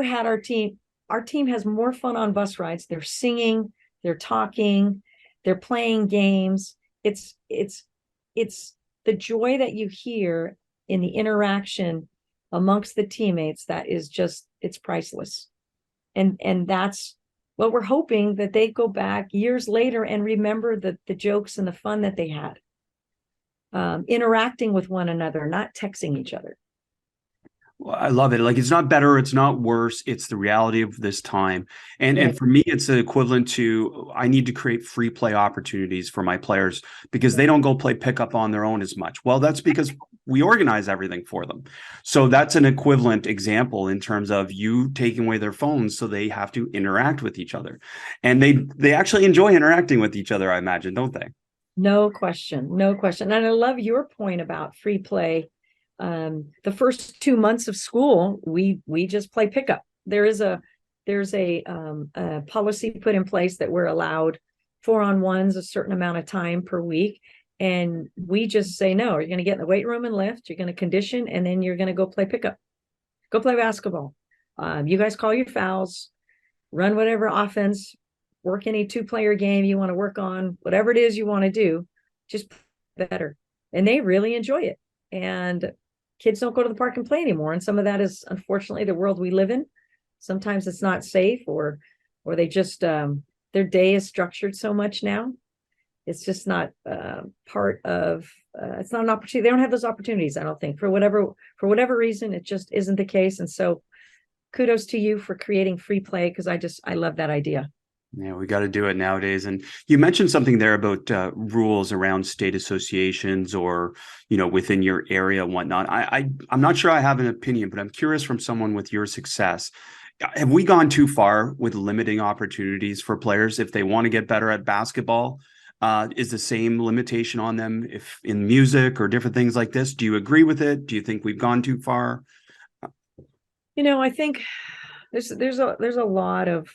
had our team has more fun on bus rides. They're singing, they're talking, they're playing games. It's the joy that you hear in the interaction amongst the teammates that is just, it's priceless. And that's what we're hoping, that they go back years later and remember the jokes and the fun that they had, interacting with one another, not texting each other. Well, I love it. Like, it's not better, it's not worse. It's the reality of this time. And for me, it's the equivalent to, I need to create free play opportunities for my players because they don't go play pickup on their own as much. Well, that's because we organize everything for them. So that's an equivalent example in terms of you taking away their phones, so they have to interact with each other. And they actually enjoy interacting with each other, I imagine, don't they? No question. And I love your point about free play. The first 2 months of school, we just play pickup. There's a policy put in place that we're allowed 4-on-1s a certain amount of time per week. And we just say, no, you're going to get in the weight room and lift, you're going to condition, and then you're going to go play pickup, go play basketball. You guys call your fouls, run whatever offense, work any 2-player game you want to work on, whatever it is you want to do, just better. And they really enjoy it. and kids don't go to the park and play anymore. And some of that is unfortunately the world we live in. Sometimes it's not safe, or they just their day is structured so much now. It's just not part of it's not an opportunity. They don't have those opportunities, I don't think, for whatever reason. It just isn't the case. And so kudos to you for creating free play, because I love that idea. Yeah, we got to do it nowadays. And you mentioned something there about rules around state associations, or, within your area and whatnot. I'm not sure I have an opinion, but I'm curious from someone with your success. Have we gone too far with limiting opportunities for players if they want to get better at basketball? Is the same limitation on them if in music or different things like this? Do you agree with it? Do you think we've gone too far? I think there's a lot of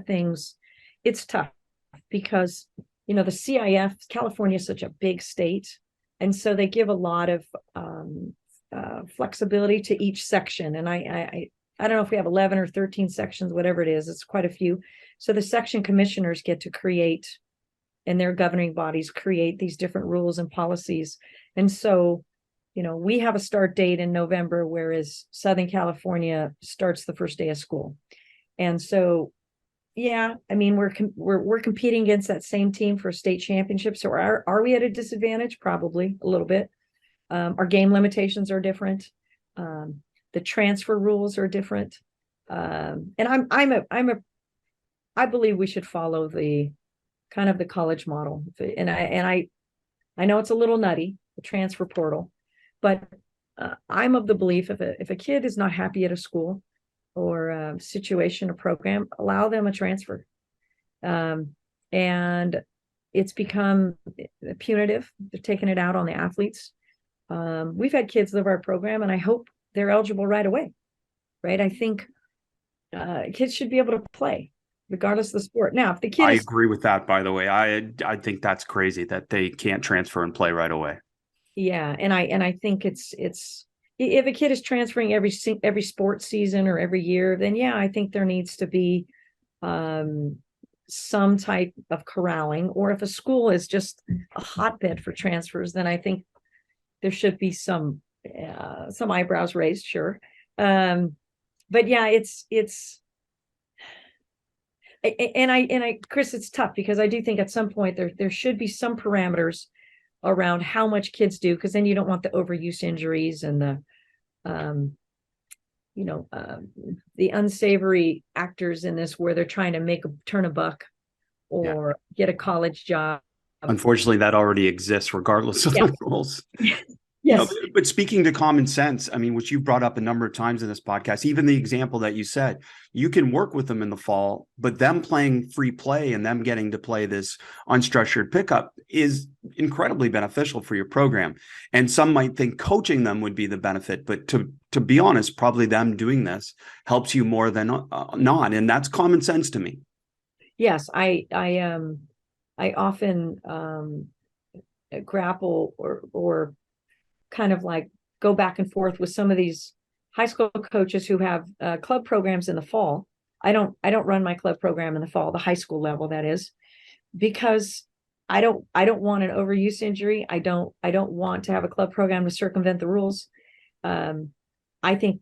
things. It's tough because the CIF, California is such a big state, and so they give a lot of flexibility to each section. And I don't know if we have 11 or 13 sections, whatever it is. It's quite a few. So the section commissioners get to create, and their governing bodies create these different rules and policies. And so, we have a start date in November, whereas Southern California starts the first day of school. And so, yeah, I mean, we're competing against that same team for a state championship. So are we at a disadvantage? Probably a little bit. Our game limitations are different. The transfer rules are different. And I believe we should follow the kind of the college model. And I know it's a little nutty, the transfer portal, but I'm of the belief if a kid is not happy at a school or a situation or program, allow them a transfer. And it's become punitive. They're taking it out on the athletes. We've had kids live our program, and I hope they're eligible right away. Right. I think kids should be able to play regardless of the sport. Now, if the kid I agree with that, by the way. I think that's crazy that they can't transfer and play right away. Yeah. And I think it's if a kid is transferring every sports season or every year, then yeah, I think there needs to be some type of corralling. Or if a school is just a hotbed for transfers, then I think there should be some eyebrows raised, sure. But yeah, it's Chris, it's tough because I do think at some point there should be some parameters around how much kids do, because then you don't want the overuse injuries and the unsavory actors in this, where they're trying to turn a buck or get a college job. Unfortunately, that already exists regardless of the rules. Yes. But speaking to common sense, I mean, which you brought up a number of times in this podcast, even the example that you said, you can work with them in the fall, but them playing free play and them getting to play this unstructured pickup is incredibly beneficial for your program. And some might think coaching them would be the benefit, but to be honest, probably them doing this helps you more than not. And that's common sense to me. Yes, I often grapple or kind of like go back and forth with some of these high school coaches who have club programs in the fall. I don't run my club program in the fall, the high school level, that is, because I don't want an overuse injury. I don't want to have a club program to circumvent the rules. I think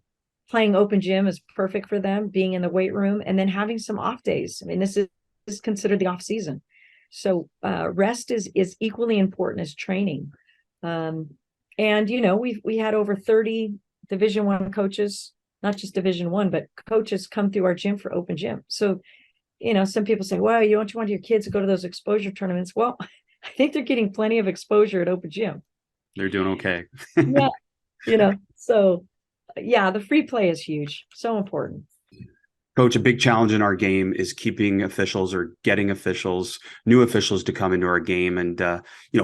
playing open gym is perfect for them, being in the weight room, and then having some off days. I mean, this is considered the off season. So rest is equally important as training. And we had over 30 Division I coaches, not just Division I, but coaches come through our gym for open gym. So, some people say, well, you don't want your kids to go to those exposure tournaments. Well, I think they're getting plenty of exposure at open gym. They're doing okay. Yeah. So yeah, the free play is huge. So important. Coach, a big challenge in our game is keeping officials or getting new officials to come into our game. And,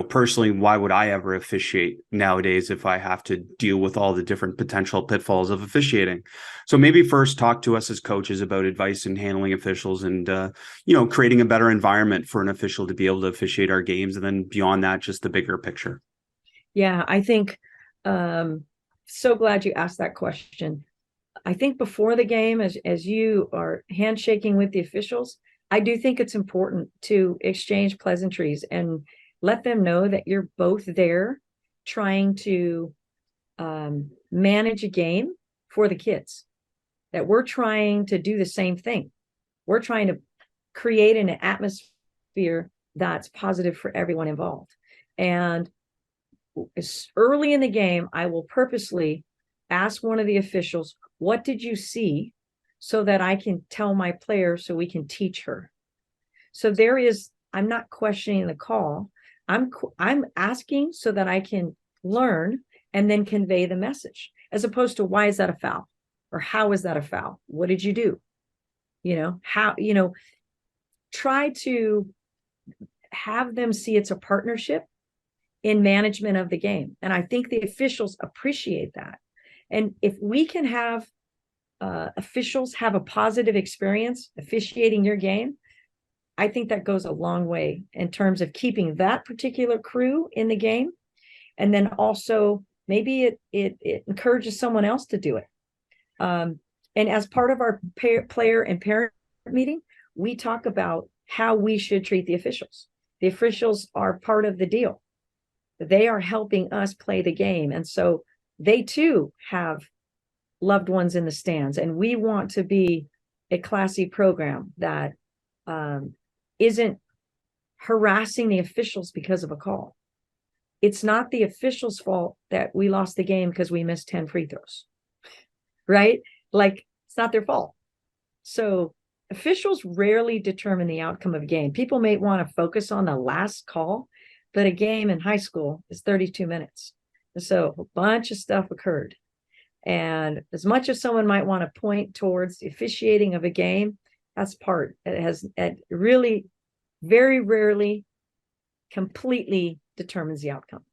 personally, why would I ever officiate nowadays if I have to deal with all the different potential pitfalls of officiating? So maybe first talk to us as coaches about advice in handling officials and, creating a better environment for an official to be able to officiate our games. And then beyond that, just the bigger picture. Yeah, I think so glad you asked that question. I think before the game, as you are handshaking with the officials, I do think it's important to exchange pleasantries and let them know that you're both there trying to manage a game for the kids, that we're trying to do the same thing. We're trying to create an atmosphere that's positive for everyone involved. And early in the game, I will purposely ask one of the officials, what did you see, so that I can tell my player so we can teach her. So I'm not questioning the call. I'm asking so that I can learn and then convey the message, as opposed to, why is that a foul? Or how is that a foul? What did you do? Try to have them see it's a partnership in management of the game. And I think the officials appreciate that. And if we can have officials have a positive experience officiating your game, I think that goes a long way in terms of keeping that particular crew in the game. And then also maybe it encourages someone else to do it. And as part of our player and parent meeting, we talk about how we should treat the officials. The officials are part of the deal. They are helping us play the game. And so they too have loved ones in the stands. And we want to be a classy program that isn't harassing the officials because of a call. It's not the officials' fault that we lost the game because we missed 10 free throws, right? Like, it's not their fault. So officials rarely determine the outcome of a game. People may want to focus on the last call, but a game in high school is 32 minutes. And so a bunch of stuff occurred. And as much as someone might want to point towards the officiating of a game, that's part. It really very rarely completely determines the outcome.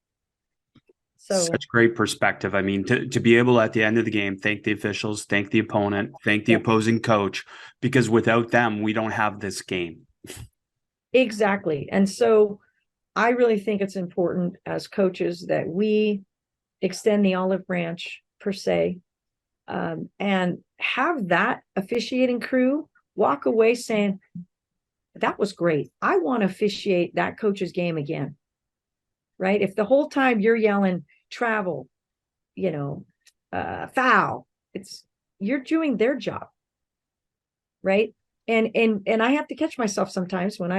So such great perspective. I mean, to be able at the end of the game, thank the officials, thank the opponent, thank the opposing coach, because without them, we don't have this game. Exactly. And so I really think it's important as coaches that we extend the olive branch per se, and have that officiating crew walk away saying, that was great. I want to officiate that coach's game again. Right? If the whole time you're yelling travel, foul, you're doing their job. Right? And I have to catch myself sometimes when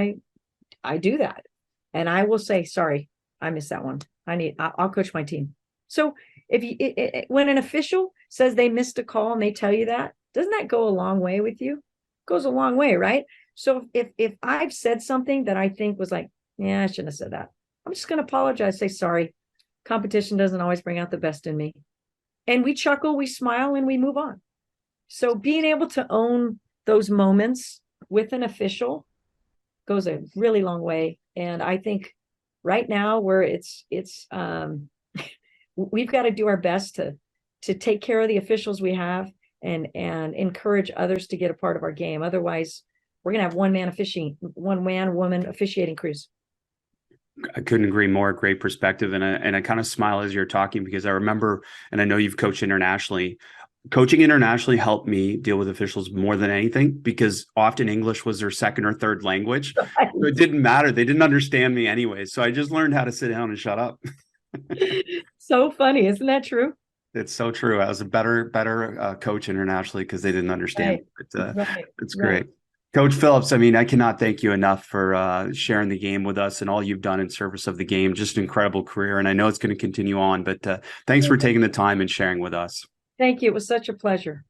I do that. And I will say, sorry, I missed that one. I'll coach my team. So when an official says they missed a call and they tell you that, doesn't that go a long way with you? It goes a long way, right? So if I've said something that I think was like, yeah, I shouldn't have said that, I'm just going to apologize, say sorry. Competition doesn't always bring out the best in me. And we chuckle, we smile, and we move on. So being able to own those moments with an official goes a really long way. And I think right now where we've got to do our best to take care of the officials we have and encourage others to get a part of our game. Otherwise, we're going to have one man, woman officiating crews. I couldn't agree more. Great perspective. And I kind of smile as you're talking, because I remember, and I know you've coached internationally. Coaching internationally helped me deal with officials more than anything, because often English was their second or third language. Right. So it didn't matter. They didn't understand me anyway. So I just learned how to sit down and shut up. So funny. Isn't that true? It's so true. I was a better coach internationally because they didn't understand. Right. It's great. Coach Phillips, I mean, I cannot thank you enough for sharing the game with us and all you've done in service of the game. Just an incredible career. And I know it's going to continue on, but thanks for taking the time and sharing with us. Thank you. It was such a pleasure.